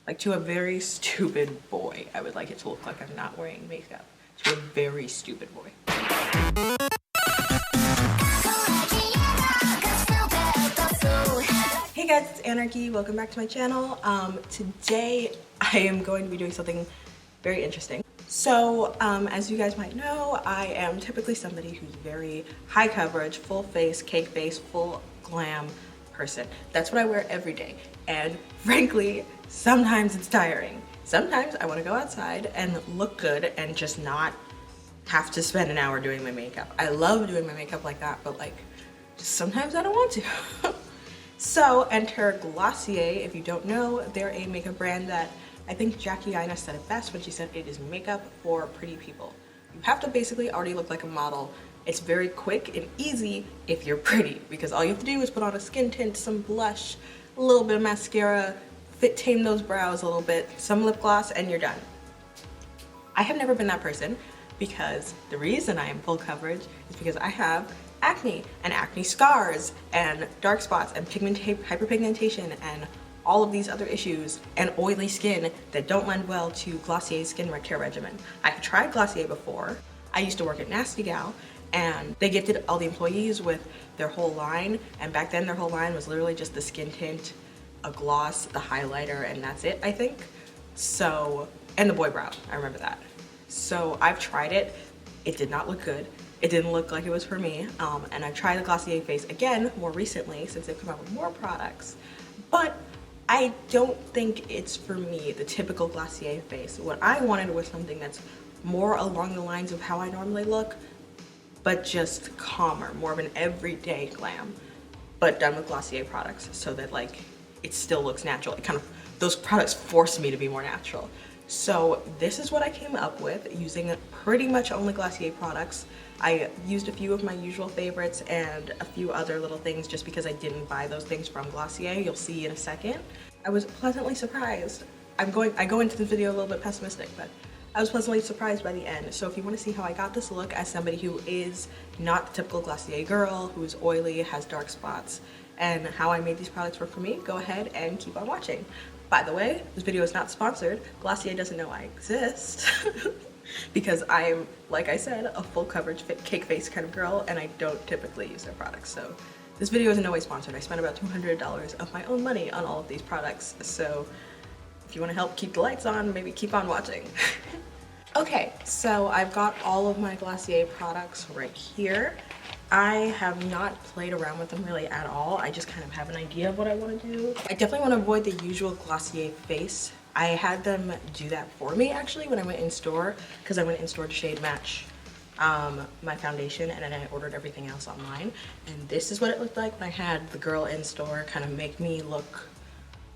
Like to a very stupid boy, I would like it to look like I'm not wearing makeup. To a very stupid boy. Hey guys, it's Anarchy. Welcome back to my channel. Today I am going to be doing something very interesting. So, as you guys might know, I am typically somebody who's very high coverage, full face, cake face, full glam person. That's what I wear every day. And frankly, sometimes it's tiring. Sometimes I want to go outside and look good and just not have to spend an hour doing my makeup. I love doing my makeup like that, but like, just sometimes I don't want to. So enter Glossier. If you don't know, they're a makeup brand that I think Jackie Aina said it best when she said it is makeup for pretty people. You have to basically already look like a model. It's very quick and easy if you're pretty, because all you have to do is put on a skin tint, some blush, a little bit of mascara, tame those brows a little bit, some lip gloss, and you're done. I have never been that person, because the reason I am full coverage is because I have acne and acne scars and dark spots and hyperpigmentation and all of these other issues and oily skin that don't lend well to Glossier's skin care regimen. I've tried Glossier before. I used to work at Nasty Gal, and they gifted all the employees with their whole line, and back then their whole line was literally just the skin tint, a gloss, the highlighter, and that's it, I think. So, and the boy brow, I remember that. So I've tried it. It did not look good. It didn't look like it was for me, and I've tried the Glossier face again more recently since they've come out with more products, but I don't think it's for me, the typical Glossier face. What I wanted was something that's more along the lines of how I normally look, but just calmer, more of an everyday glam, but done with Glossier products so that like it still looks natural. It kind of, those products force me to be more natural. So this is what I came up with using pretty much only Glossier products. I used a few of my usual favorites and a few other little things just because I didn't buy those things from Glossier. You'll see in a second. I was pleasantly surprised. I go into the video a little bit pessimistic, but I was pleasantly surprised by the end. So if you want to see how I got this look as somebody who is not the typical Glossier girl, who is oily, has dark spots, and how I made these products work for me, go ahead and keep on watching. By the way, this video is not sponsored. Glossier doesn't know I exist because I'm, like I said, a full coverage cake face kind of girl, and I don't typically use their products. So this video is in no way sponsored. I spent about $200 of my own money on all of these products. So if you want to help keep the lights on, maybe keep on watching. Okay, so I've got all of my Glossier products right here. I have not played around with them really at all. I just kind of have an idea of what I want to do. I definitely want to avoid the usual Glossier face. I had them do that for me actually when I went in store, because I went in store to shade match my foundation, and then I ordered everything else online. And this is what it looked like when I had the girl in store kind of make me look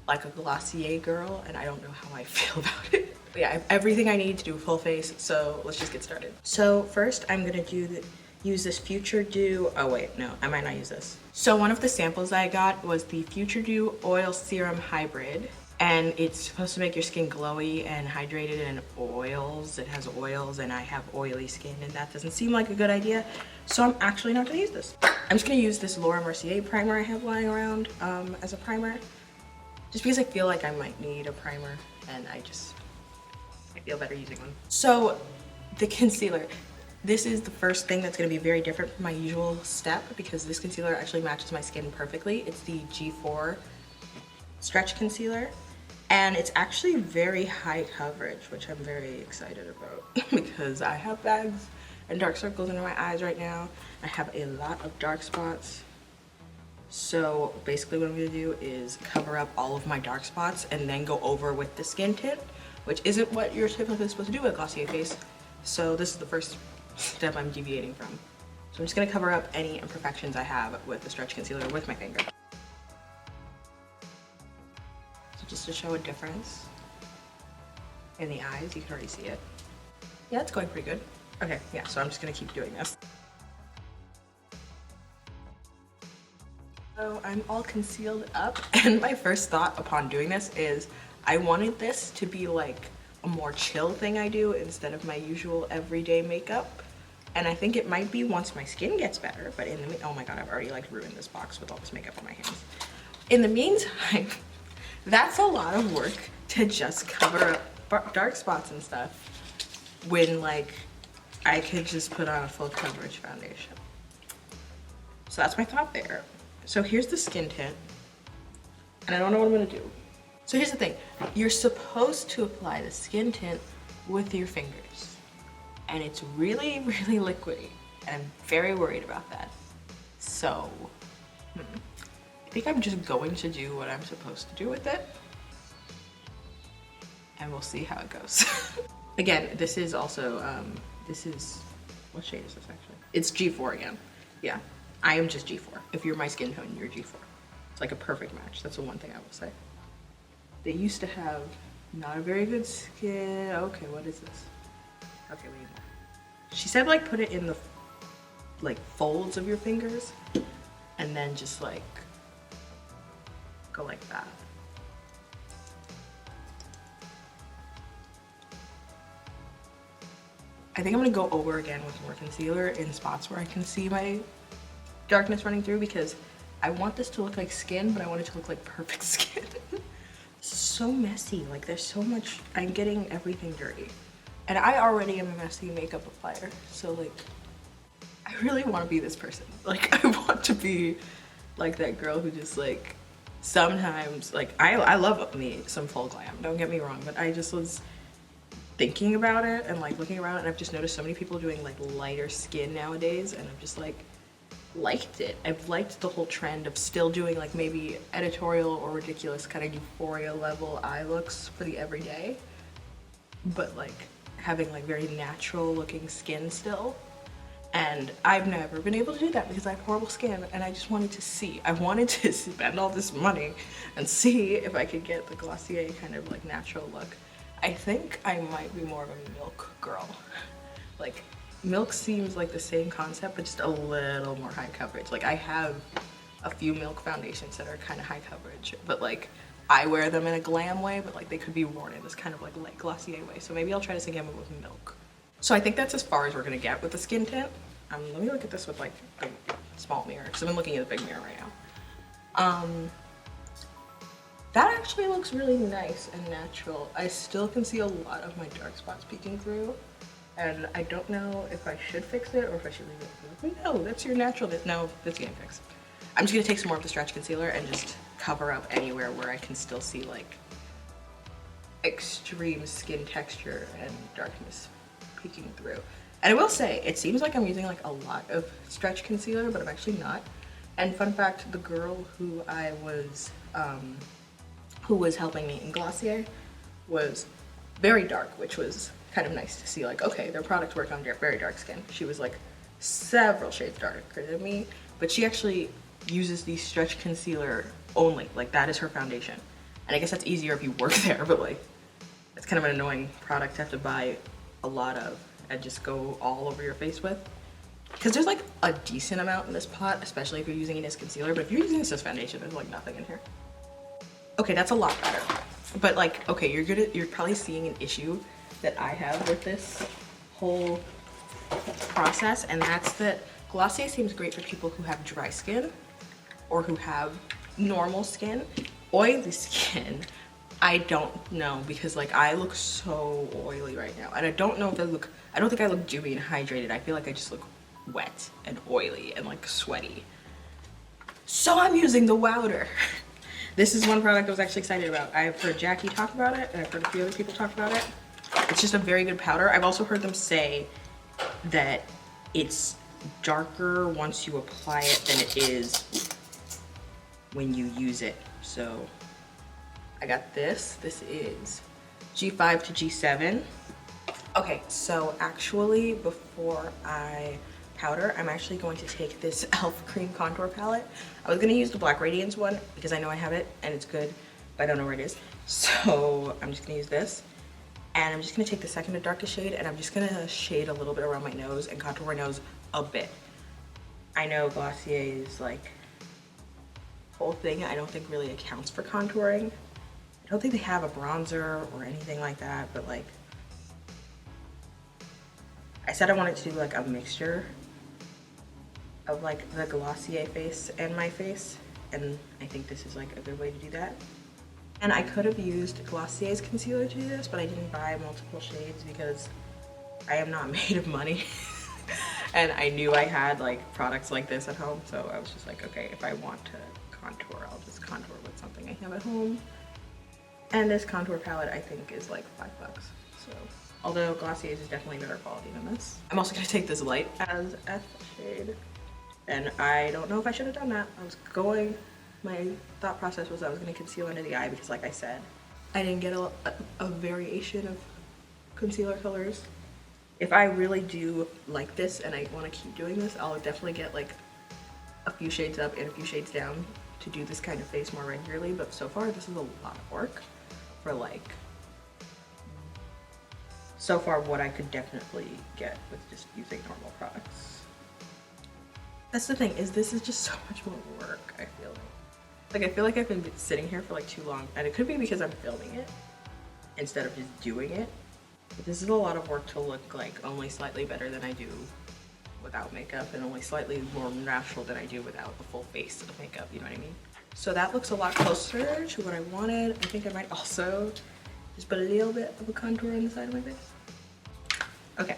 like a Glossier girl, and I don't know how I feel about it. But yeah, I have everything I need to do a full face, so let's just get started. So first I'm gonna use this Future Dew, oh wait, no, I might not use this. So one of the samples I got was the Future Dew Oil Serum Hybrid, and it's supposed to make your skin glowy and hydrated and oils. It has oils, and I have oily skin, and that doesn't seem like a good idea, so I'm actually not gonna use this. I'm just gonna use this Laura Mercier primer I have lying around as a primer, just because I feel like I might need a primer, and I feel better using one. So the concealer. This is the first thing that's going to be very different from my usual step, because this concealer actually matches my skin perfectly. It's the G4 Stretch Concealer, and it's actually very high coverage, which I'm very excited about because I have bags and dark circles under my eyes right now. I have a lot of dark spots. So basically what I'm going to do is cover up all of my dark spots and then go over with the skin tint, which isn't what you're typically supposed to do with a Glossier face. So this is the first step I'm deviating from. So I'm just going to cover up any imperfections I have with the Stretch Concealer with my finger. So just to show a difference in the eyes, you can already see it. Yeah, it's going pretty good. Okay, yeah, so I'm just going to keep doing this. So I'm all concealed up, and my first thought upon doing this is I wanted this to be like a more chill thing I do instead of my usual everyday makeup. And I think it might be once my skin gets better, but in the oh my god, I've already like ruined this box with all this makeup on my hands. In the meantime, That's a lot of work to just cover up dark spots and stuff when like I could just put on a full coverage foundation. So that's my thought there. So here's the skin tint, and I don't know what I'm gonna do. So here's the thing, you're supposed to apply the skin tint with your fingers, and it's really, really liquidy, and I'm very worried about that. So, I think I'm just going to do what I'm supposed to do with it, and we'll see how it goes. Again, this is also, what shade is this actually? It's G4 again. Yeah, I am just G4. If you're my skin tone, you're G4. It's like a perfect match. That's the one thing I will say. They used to have not a very good skin. Okay, what is this? Okay, we need more. She said like put it in the like folds of your fingers and then just like go like that. I think I'm gonna go over again with more concealer in spots where I can see my darkness running through, because I want this to look like skin, but I want it to look like perfect skin. So messy, like there's so much, I'm getting everything dirty. And I already am a messy makeup applier, so like, I really want to be this person. Like, I want to be like that girl who just like, sometimes, like, I love me some full glam, don't get me wrong, but I just was thinking about it and like looking around, and I've just noticed so many people doing like lighter skin nowadays, and I've just like liked it. I've liked the whole trend of still doing like maybe editorial or ridiculous kind of euphoria level eye looks for the everyday, but like having like very natural looking skin still. And I've never been able to do that because I have horrible skin, and I just wanted to see. I wanted to spend all this money and see if I could get the Glossier kind of like natural look. I think I might be more of a Milk girl. Like, Milk seems like the same concept, but just a little more high coverage. Like, I have a few Milk foundations that are kind of high coverage, but like, I wear them in a glam way, but like they could be worn in this kind of like light Glossier way. So maybe I'll try to sing it with Milk. So I think that's as far as we're gonna get with the skin tint. Let me look at this with like a small mirror, because I've been looking at the big mirror right now. That actually looks really nice and natural. I still can see a lot of my dark spots peeking through, and I don't know if I should fix it or if I should leave it. No, that's your natural. No, that's getting fixed. I'm just gonna take some more of the stretch concealer and just cover up anywhere where I can still see like extreme skin texture and darkness peeking through. And I will say, it seems like I'm using like a lot of stretch concealer, but I'm actually not. And fun fact, the girl who was helping me in Glossier was very dark, which was kind of nice to see, like, okay, their product worked on very dark skin. She was like several shades darker than me, but she actually uses the stretch concealer only. Like, that is her foundation. And I guess that's easier if you work there, but like, it's kind of an annoying product to have to buy a lot of and just go all over your face with. Because there's like a decent amount in this pot, especially if you're using it as concealer, but if you're using this as foundation, there's like nothing in here. Okay, that's a lot better. But like, okay, you're probably seeing an issue that I have with this whole process, and that's that Glossier seems great for people who have dry skin or who have normal skin. Oily skin, I don't know, because like I look so oily right now, and I don't know if I don't think I look dewy and hydrated. I feel like I just look wet and oily and like sweaty. So I'm using the Wowder. This is one product I was actually excited about. I've heard Jackie talk about it, and I've heard a few other people talk about it. It's just a very good powder. I've also heard them say that it's darker once you apply it than it is when you use it. So I got this. This is G5 to G7. Okay, so actually before I powder, I'm actually going to take this e.l.f. cream contour palette. I was gonna use the Black Radiance one because I know I have it and it's good, but I don't know where it is. So I'm just gonna use this, and I'm just gonna take the second to darkest shade, and I'm just gonna shade a little bit around my nose and contour my nose a bit. I know Glossier's like whole thing I don't think really accounts for contouring. I don't think they have a bronzer or anything like that, but like, I said I wanted to do like a mixture of like the Glossier face and my face, and I think this is like a good way to do that. And I could have used Glossier's concealer to do this, but I didn't buy multiple shades because I am not made of money. And I knew I had like products like this at home, so I was just like, okay, if I want to contour, I'll just contour with something I have at home. And this contour palette I think is like $5. So, although Glossier's is definitely better quality than this. I'm also gonna take this light as F shade. And I don't know if I should have done that. My thought process was I was gonna conceal under the eye because like I said, I didn't get a variation of concealer colors. If I really do like this and I wanna keep doing this, I'll definitely get like a few shades up and a few shades down to do this kind of face more regularly. But so far, this is a lot of work for like, so far what I could definitely get with just using normal products. That's the thing, is this is just so much more work, I feel like. Like, I feel like I've been sitting here for like too long, and it could be because I'm filming it instead of just doing it. But this is a lot of work to look like only slightly better than I do without makeup, and only slightly more natural than I do without a full face of makeup, you know what I mean? So that looks a lot closer to what I wanted. I think I might also just put a little bit of a contour on the side of my face. Okay,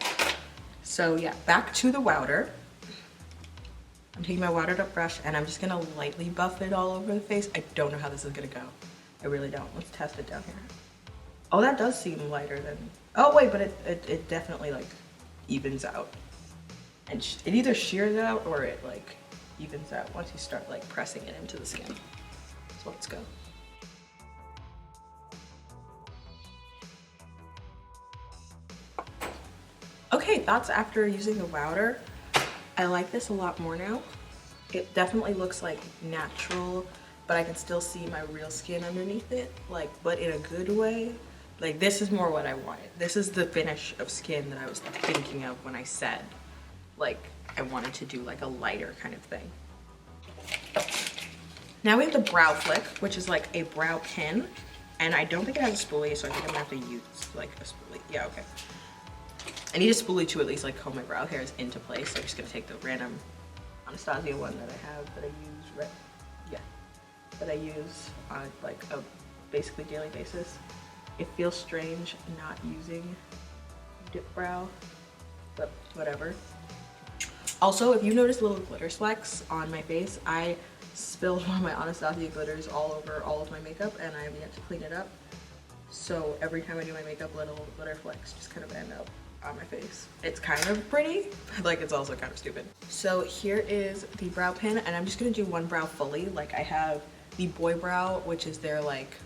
so yeah, back to the powder. I'm taking my watered up brush and I'm just gonna lightly buff it all over the face. I don't know how this is gonna go. I really don't. Let's test it down here. Oh, that does seem lighter than, oh wait, but it definitely like evens out. And it either shears out or it like evens out once you start like pressing it into the skin. So let's go. Okay, thoughts after using the powder. I like this a lot more now. It definitely looks like natural, but I can still see my real skin underneath it, like, but in a good way. Like, this is more what I wanted. This is the finish of skin that I was thinking of when I said, like, I wanted to do like a lighter kind of thing. Now we have the brow flick, which is like a brow pin, and I don't think it has a spoolie, so I think I'm gonna have to use like a spoolie. Yeah, okay. I need a spoolie to at least like comb my brow hairs into place. So I'm just gonna take the random Anastasia one that I have that I use on like a basically daily basis. It feels strange not using dip brow, but whatever. Also, if you notice little glitter flecks on my face, I spilled one of my Anastasia glitters all over all of my makeup and I have yet to clean it up. So every time I do my makeup, little glitter flecks just kind of end up on my face. It's kind of pretty, but like it's also kind of stupid. So here is the brow pin, and I'm just gonna do one brow fully. Like, I have the Boy Brow, which is their like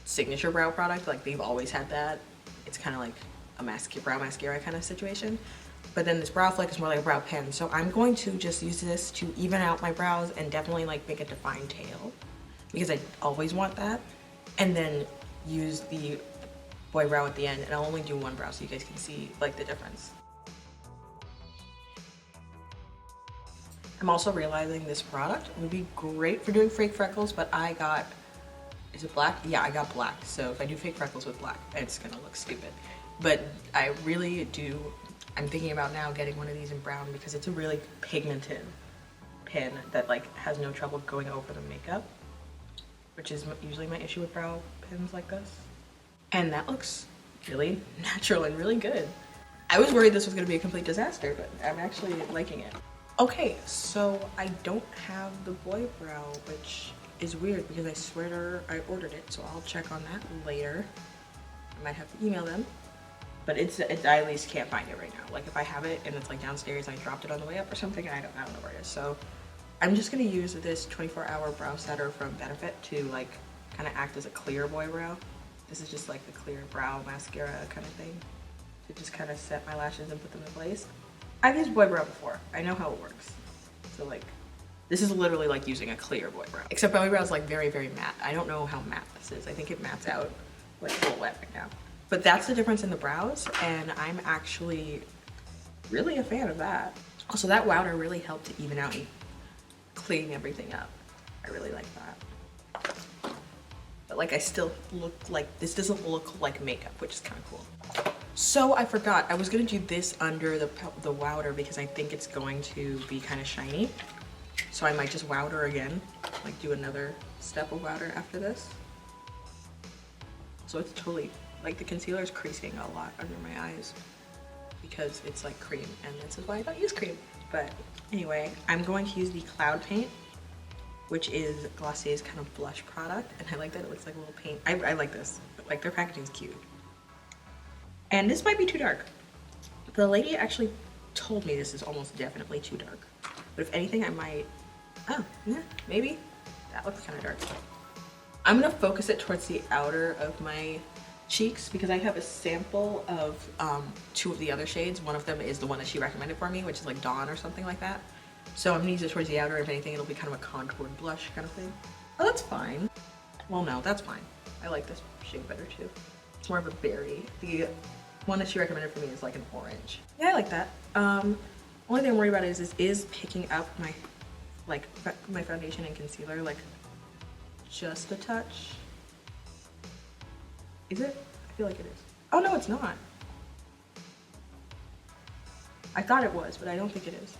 signature brow product. Like, they've always had that. It's kind of like a brow mascara kind of situation. But then this brow flick is more like a brow pen. So I'm going to just use this to even out my brows and definitely like make a defined tail, because I always want that. And then use the Boy Brow at the end, and I'll only do one brow so you guys can see like the difference. I'm also realizing this product would be great for doing fake freckles, but I got, is it black? Yeah, I got black. So if I do fake freckles with black, it's gonna look stupid. But I really do, I'm thinking about now getting one of these in brown because it's a really pigmented pin that like has no trouble going over the makeup, which is usually my issue with brow pins like this. And that looks really natural and really good. I was worried this was gonna be a complete disaster, but I'm actually liking it. Okay, so I don't have the Boy Brow, which is weird because I swear I ordered it, so I'll check on that later. I might have to email them, but I at least can't find it right now. Like, if I have it and it's like downstairs and I dropped it on the way up or something, I don't know where it is. So I'm just gonna use this 24-hour brow setter from Benefit to like kind of act as a clear boy brow. This is just like the clear brow mascara kind of thing to just kind of set my lashes and put them in place. I've used Boy Brow before. I know how it works. So like, this is literally like using a clear Boy Brow. Except Boy Brow is like very, very matte. I don't know how matte this is. I think it mattes out like a little wet right now. But that's the difference in the brows, and I'm actually really a fan of that. Also, that powder really helped to even out and clean everything up. I really like that. But like, I still look like, this doesn't look like makeup, which is kind of cool. So I forgot, I was gonna do this under the powder because I think it's going to be kind of shiny. So I might just powder again, like do another step of powder after this. So it's totally, like the concealer is creasing a lot under my eyes because it's like cream, and this is why I don't use cream. But anyway, I'm going to use the Cloud Paint, which is Glossier's kind of blush product, and I like that it looks like a little paint. I like this, like their packaging is cute. And this might be too dark. The lady actually told me this is almost definitely too dark. But if anything, I might, oh, yeah, maybe. That looks kind of dark. I'm gonna focus it towards the outer of my cheeks because I have a sample of 2 of the other shades. One of them is the one that she recommended for me, which is like Dawn or something like that. So I'm gonna use it towards the outer. If anything, it'll be kind of a contoured blush kind of thing. Oh, that's fine. Well, no, that's fine. I like this shade better too. It's more of a berry. The one that she recommended for me is like an orange. Yeah, I like that. Only thing I'm worried about is picking up my my foundation and concealer like just a touch. Is it? I feel like it is. Oh no, it's not. I thought it was, but I don't think it is.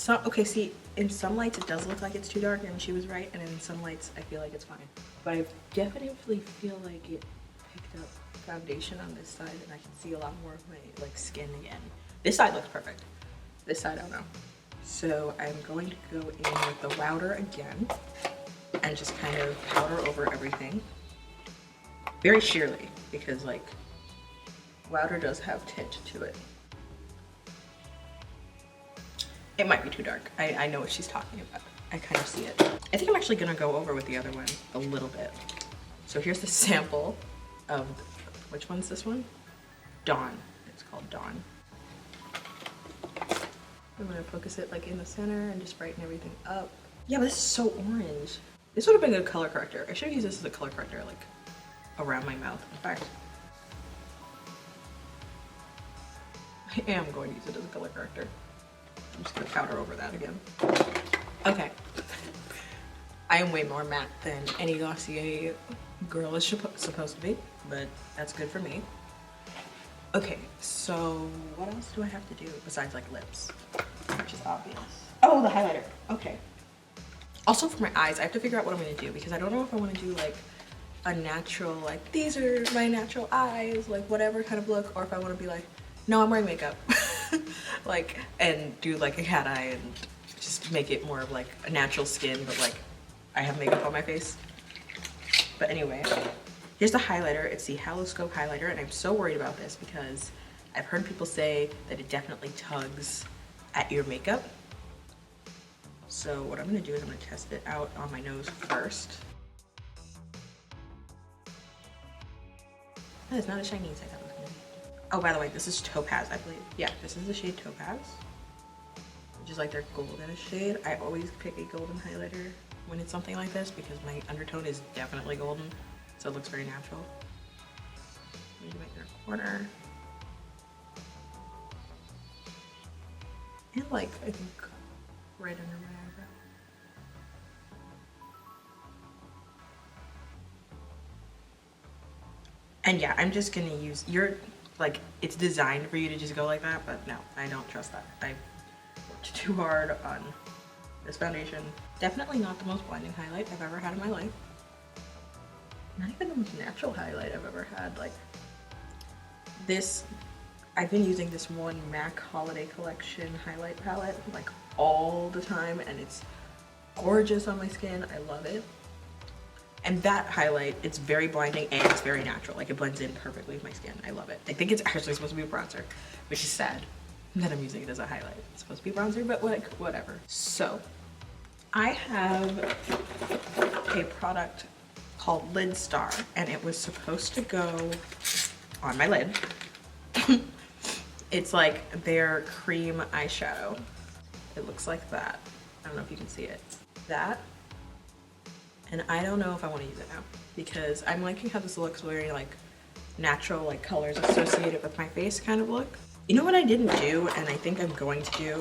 Okay, see, in some lights it does look like it's too dark and she was right, and in some lights I feel like it's fine. But I definitely feel like it picked up foundation on this side, and I can see a lot more of my like skin again. This side looks perfect. This side, I don't know. So I'm going to go in with the powder again and just kind of powder over everything. Very sheerly, because like powder does have tint to it. It might be too dark. I know what she's talking about. I kind of see it. I think I'm actually gonna go over with the other one a little bit. So here's the sample of, which one's this one? Dawn. It's called Dawn. I'm gonna focus it like in the center and just brighten everything up. Yeah, but this is so orange. This would have been a good color corrector. I should have used this as a color corrector, like around my mouth. In fact, I am going to use it as a color corrector. I'm just gonna powder over that again. Okay. I am way more matte than any Glossier girl is supposed to be, but that's good for me. Okay, so what else do I have to do besides like lips, which is obvious? Oh, the highlighter. Okay. Also for my eyes, I have to figure out what I'm gonna do because I don't know if I want to do like a natural, like these are my natural eyes, like whatever kind of look, or if I want to be like, no, I'm wearing makeup, like, and do like a cat eye and just make it more of like a natural skin, but like I have makeup on my face. But anyway. Here's the highlighter. It's the Haloscope highlighter, and I'm so worried about this because I've heard people say that it definitely tugs at your makeup. So what I'm gonna do is I'm gonna test it out on my nose first. That is not as shiny as I thought it was gonna be. Oh, by the way, this is Topaz, I believe. Yeah, this is the shade Topaz, which is like their goldenish shade. I always pick a golden highlighter when it's something like this because my undertone is definitely golden. So it looks very natural. Maybe my inner corner. And like, I think right under my eyebrow. And yeah, I'm just gonna use, like, it's designed for you to just go like that, but no, I don't trust that. I worked too hard on this foundation. Definitely not the most blinding highlight I've ever had in my life. Not even the most natural highlight I've ever had. Like this, I've been using this one MAC Holiday Collection highlight palette like all the time, and it's gorgeous on my skin. I love it. And that highlight, it's very blinding and it's very natural. Like it blends in perfectly with my skin. I love it. I think it's actually supposed to be a bronzer, which is sad that I'm using it as a highlight. It's supposed to be bronzer, but whatever. So I have a product called Lid Star, and it was supposed to go on my lid. It's like their cream eyeshadow. It looks like that. I don't know if you can see it. That. And I don't know if I want to use it now because I'm liking how this looks very like natural, like colors associated with my face kind of look. You know what I didn't do, and I think I'm going to do,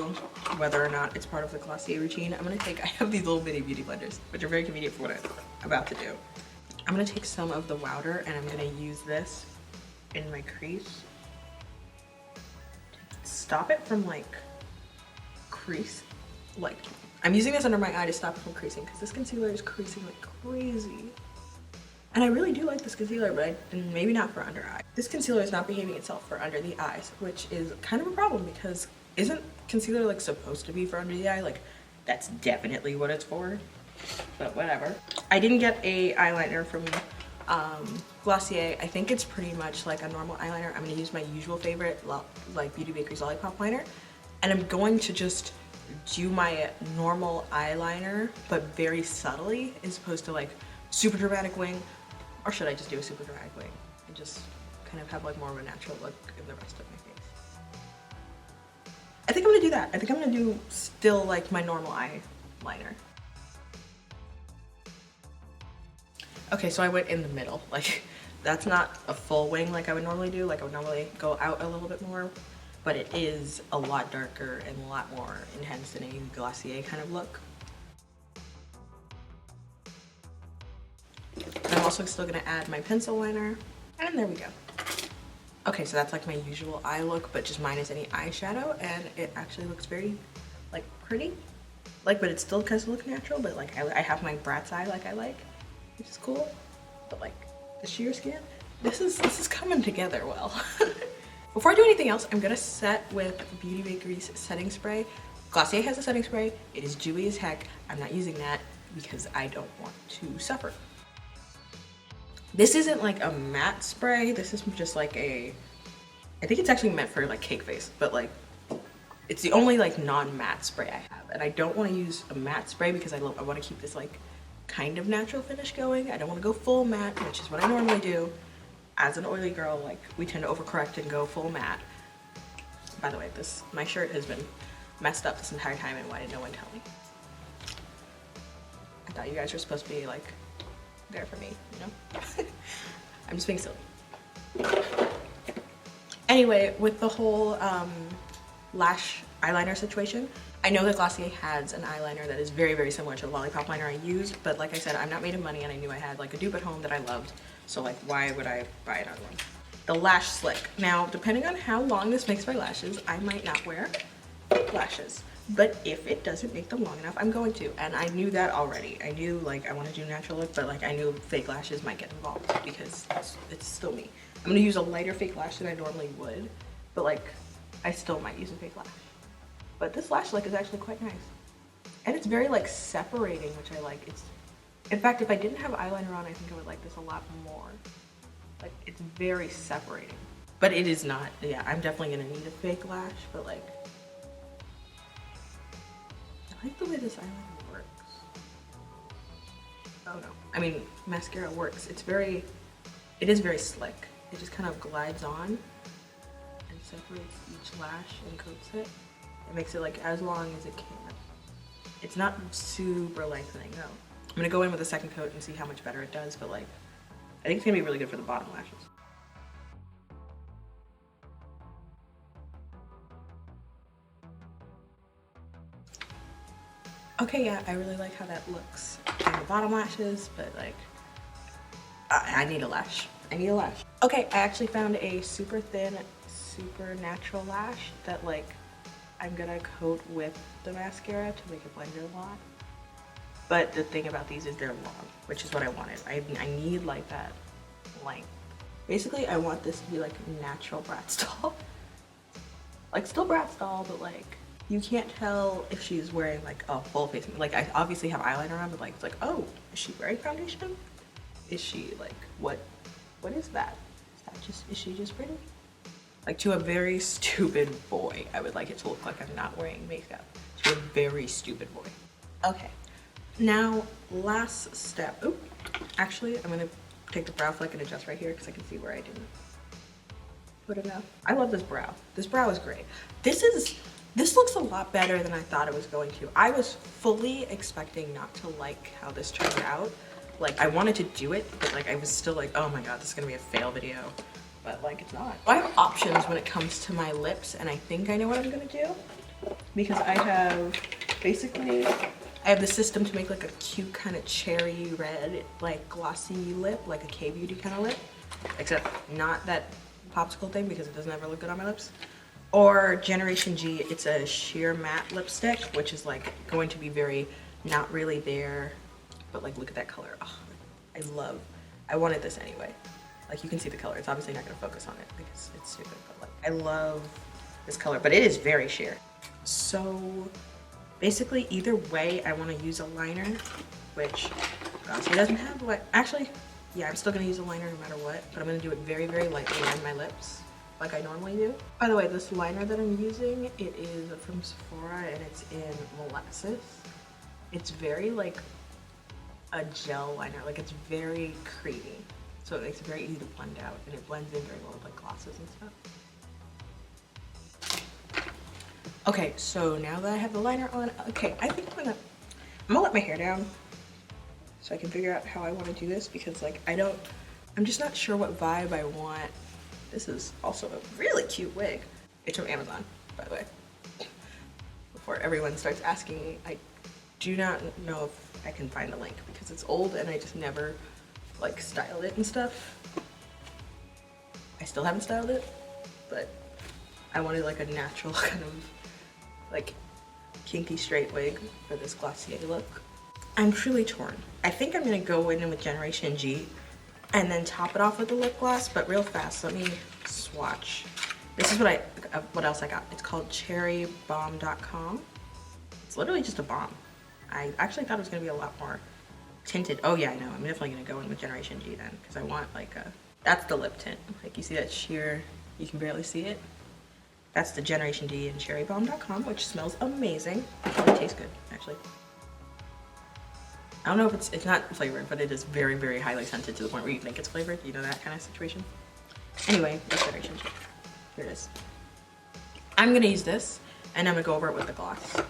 whether or not it's part of the Glossier routine, I have these little bitty beauty blenders, which are very convenient for what I'm about to do. I'm gonna take some of the powder and I'm gonna use this in my crease. Stop it from like like, I'm using this under my eye to stop it from creasing because this concealer is creasing like crazy. And I really do like this concealer, but maybe not for under eye. This concealer is not behaving itself for under the eyes, which is kind of a problem because isn't concealer like supposed to be for under the eye? Like, that's definitely what it's for, but whatever. I didn't get a eyeliner from Glossier. I think it's pretty much like a normal eyeliner. I'm gonna use my usual favorite, like Beauty Bakery's Lollipop liner, and I'm going to just do my normal eyeliner, but very subtly, as opposed to like super dramatic wing. Or should I just do a super dramatic wing and just kind of have like more of a natural look in the rest of my face? I think I'm gonna do that. I think I'm gonna do still like my normal eyeliner. Okay, so I went in the middle. Like, that's not a full wing like I would normally do. Like, I would normally go out a little bit more, but it is a lot darker and a lot more intense than a Glossier kind of look. I'm also still gonna add my pencil liner, and there we go. Okay, so that's like my usual eye look, but just minus any eyeshadow, and it actually looks very, like, pretty. Like, but it still does look natural, but like, I have my Bratz eye like I like, which is cool. But like, the sheer skin, this is coming together well. Before I do anything else, I'm gonna set with Beauty Bakery's setting spray. Glossier has a setting spray. It is dewy as heck. I'm not using that because I don't want to suffer. This isn't like a matte spray. This is just like a, I think it's actually meant for like cake face, but like, it's the only like non-matte spray I have. And I don't want to use a matte spray because I want to keep this like kind of natural finish going. I don't want to go full matte, which is what I normally do. As an oily girl, like, we tend to overcorrect and go full matte. By the way, my shirt has been messed up this entire time, and why did no one tell me? I thought you guys were supposed to be like there for me, you know? I'm just being silly. Anyway, with the whole lash eyeliner situation, I know that Glossier has an eyeliner that is very, very similar to the Lollipop liner I use, but like I said, I'm not made of money, and I knew I had like a dupe at home that I loved, so like, why would I buy another one? The Lash Slick. Now, depending on how long this makes my lashes, I might not wear lashes. But if it doesn't make them long enough, I'm going to. And I knew that already. I knew like I want to do natural look, but like I knew fake lashes might get involved because it's still me. I'm gonna use a lighter fake lash than I normally would, but like I still might use a fake lash. But this lash look is actually quite nice. And it's very like separating, which I like. In fact, if I didn't have eyeliner on, I think I would like this a lot more. Like, it's very separating. But it is not, yeah, I'm definitely gonna need a fake lash, but like, I like the way this eyeliner works. Oh no, I mean, mascara works. It is very slick. It just kind of glides on and separates each lash and coats it. It makes it like as long as it can. It's not super lengthening though. I'm gonna go in with a second coat and see how much better it does, but like, I think it's gonna be really good for the bottom lashes. Okay, yeah, I really like how that looks on the bottom lashes, but like, I need a lash. I need a lash. Okay, I actually found a super thin, super natural lash that like, I'm gonna coat with the mascara to make it blend in a lot. But the thing about these is they're long, which is what I wanted. I need like that length. Basically, I want this to be like natural Bratz doll. Like still Bratz doll, but like, you can't tell if she's wearing like a full face. Like I obviously have eyeliner on, but like, it's like, oh, is she wearing foundation? Is she like, what is that? Is she just pretty? Like to a very stupid boy, I would like it to look like I'm not wearing makeup. To a very stupid boy. Okay, now last step. Oop, actually, I'm gonna take the brow flick and adjust right here because I can see where I didn't put enough. I love this brow. This brow is great. This looks a lot better than I thought it was going to. I was fully expecting not to like how this turned out. Like I wanted to do it, but like I was still like, oh my god, this is gonna be a fail video. But like it's not. I have options when it comes to my lips, and I think I know what I'm gonna do. Because I have the system to make like a cute kind of cherry red, like glossy lip, like a K-beauty kind of lip. Except not that popsicle thing because it doesn't ever look good on my lips. Or Generation G, it's a sheer matte lipstick, which is like going to be very not really there, but like look at that color. Oh, I wanted this anyway. Like you can see the color. It's obviously not going to focus on it because it's stupid, but like I love this color, but it is very sheer. So basically either way, I want to use a liner, which Glossier doesn't have. What actually, yeah, I'm still going to use a liner no matter what, but I'm going to do it very, very lightly on my lips, like I normally do. By the way, this liner that I'm using, it is from Sephora and it's in Molasses. It's very like a gel liner, like it's very creamy. So it makes it very easy to blend out and it blends in very well with like glosses and stuff. Okay, so now that I have the liner on, okay, I think I'm gonna let my hair down so I can figure out how I want to do this because like I'm just not sure what vibe I want. This is also a really cute wig. It's from Amazon, by the way. Before everyone starts asking me, I do not know if I can find the link because it's old and I just never like styled it and stuff. I still haven't styled it, but I wanted like a natural kind of like kinky straight wig for this Glossier look. I'm truly torn. I think I'm gonna go in with Generation G and then top it off with the lip gloss, but real fast, let me swatch. This is what else I got. It's called cherrybomb.com. It's literally just a bomb. I actually thought it was gonna be a lot more tinted. Oh yeah, I know. I'm definitely gonna go in with Generation G then, because I want like that's the lip tint. Like you see that sheer, you can barely see it. That's the Generation D in cherrybomb.com, which smells amazing. It probably tastes good, actually. I don't know if it's not flavored, but it is very, very highly scented to the point where you think it's flavored. You know, that kind of situation. Anyway, that's Generation G. Here it is. I'm gonna use this, and I'm gonna go over it with the gloss.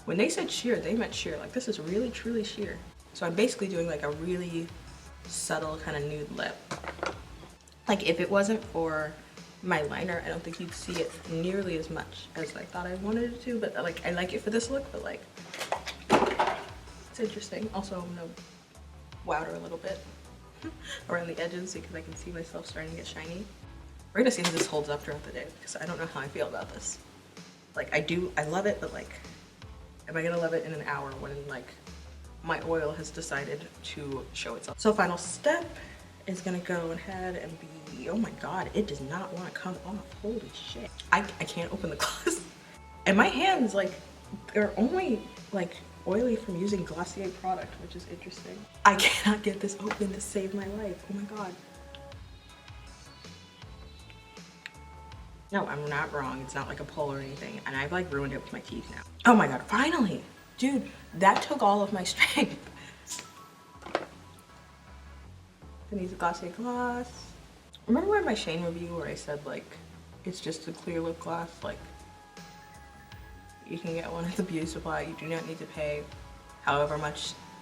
When they said sheer, they meant sheer. Like this is really, truly sheer. So I'm basically doing like a really subtle kind of nude lip. Like if it wasn't for my liner, I don't think you'd see it nearly as much as I thought I wanted it to, but like I like it for this look, but like it's interesting. Also I'm gonna wowder a little bit around the edges because I can see myself starting to get shiny. We're gonna see how this holds up throughout the day because I don't know how I feel about this. Like I love it, but like am I gonna love it in an hour when like my oil has decided to show itself? So final step is gonna go ahead and be, oh my god, it does not want to come off. Holy shit. I can't open the gloss. And my hands, like, they're only like oily from using Glossier product, which is interesting. I cannot get this open to save my life. Oh my god. No, I'm not wrong. It's not like a pull or anything. And I've like ruined it with my teeth now. Oh my god, finally. Dude, that took all of my strength. I need the Glossier gloss. Remember in my Shane review where I said like, it's just a clear lip gloss? Like, you can get one at the beauty supply. You do not need to pay however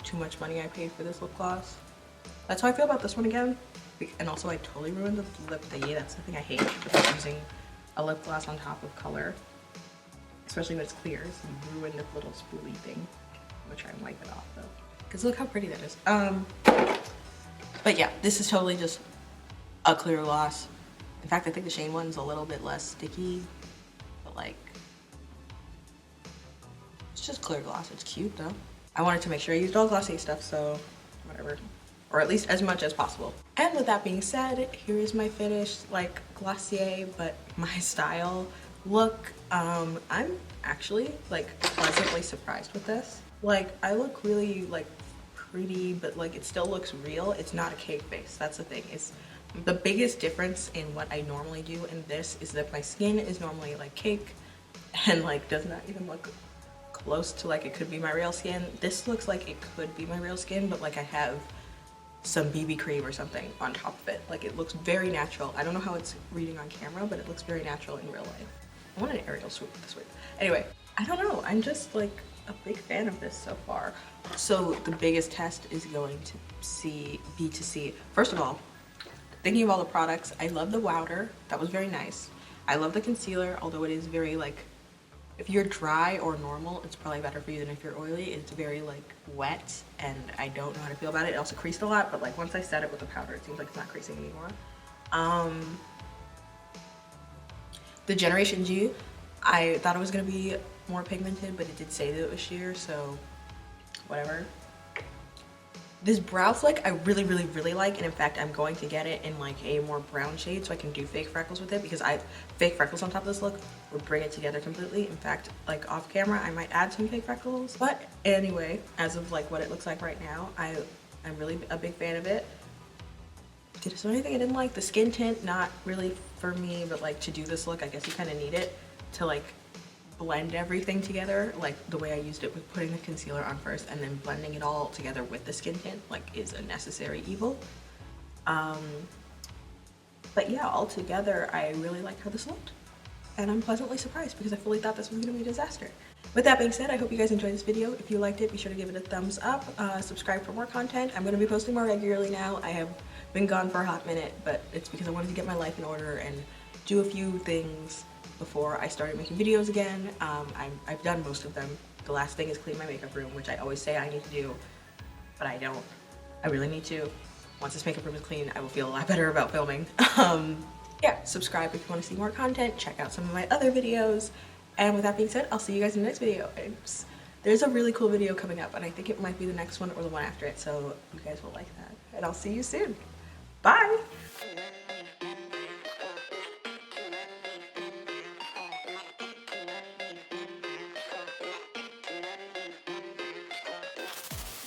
too much money I paid for this lip gloss. That's how I feel about this one again. And also I totally ruined the lip thingy. That's the thing I hate about using a lip gloss on top of color. Especially when it's clear, so you ruin the little spoolie thing. I'm gonna try and wipe it off though. Cause look how pretty that is. But yeah, this is totally just a clear gloss. In fact, I think the Shane one's a little bit less sticky, but like, it's just clear gloss. It's cute though. I wanted to make sure I used all Glossier stuff, so whatever. Or at least as much as possible. And with that being said, here is my finished like Glossier, but my style look. I'm actually like pleasantly surprised with this. Like I look really like pretty, but like it still looks real. It's not a cake face. That's the thing. It's the biggest difference in what I normally do in this is that my skin is normally like cake and like does not even look close to like it could be my real skin. This looks like it could be my real skin, but like I have some BB cream or something on top of it. Like it looks very natural. I don't know how it's reading on camera, but it looks very natural in real life. I want an aerial swoop this week. Anyway, I don't know. I'm just like a big fan of this so far. So the biggest test is going to be to see, first of all, thinking of all the products, I love the Wowder. That was very nice. I love the concealer, although it is very like if you're dry or normal, it's probably better for you than if you're oily. It's very like wet, and I don't know how to feel about it. It also creased a lot, but like once I set it with the powder, it seems like it's not creasing anymore. The Generation G, I thought it was gonna be more pigmented, but it did say that it was sheer, so whatever. This brow flick I really like, and in fact I'm going to get it in like a more brown shade so I can do fake freckles with it, because fake freckles on top of this look would bring it together completely. In fact, like off camera I might add some fake freckles, but anyway, as of like what it looks like right now, I'm really a big fan of it. Did there anything I didn't like? The skin tint, not really for me, but like to do this look I guess you kind of need it to like blend everything together, like the way I used it with putting the concealer on first and then blending it all together with the skin tint, like, is a necessary evil. But yeah, altogether I really like how this looked, and I'm pleasantly surprised because I fully thought this was gonna be a disaster. With that being said, I hope you guys enjoyed this video. If you liked it, be sure to give it a thumbs up, subscribe for more content. I'm gonna be posting more regularly now. I have been gone for a hot minute, but it's because I wanted to get my life in order and do a few things before I started making videos again. I've done most of them. The last thing is clean my makeup room, which I always say I need to do, but I don't. I really need to. Once this makeup room is clean, I will feel a lot better about filming. Yeah, subscribe if you want to see more content, check out some of my other videos, and with that being said, I'll see you guys in the next video. There's a really cool video coming up, and I think it might be the next one or the one after it, so you guys will like that. And I'll see you soon. Bye!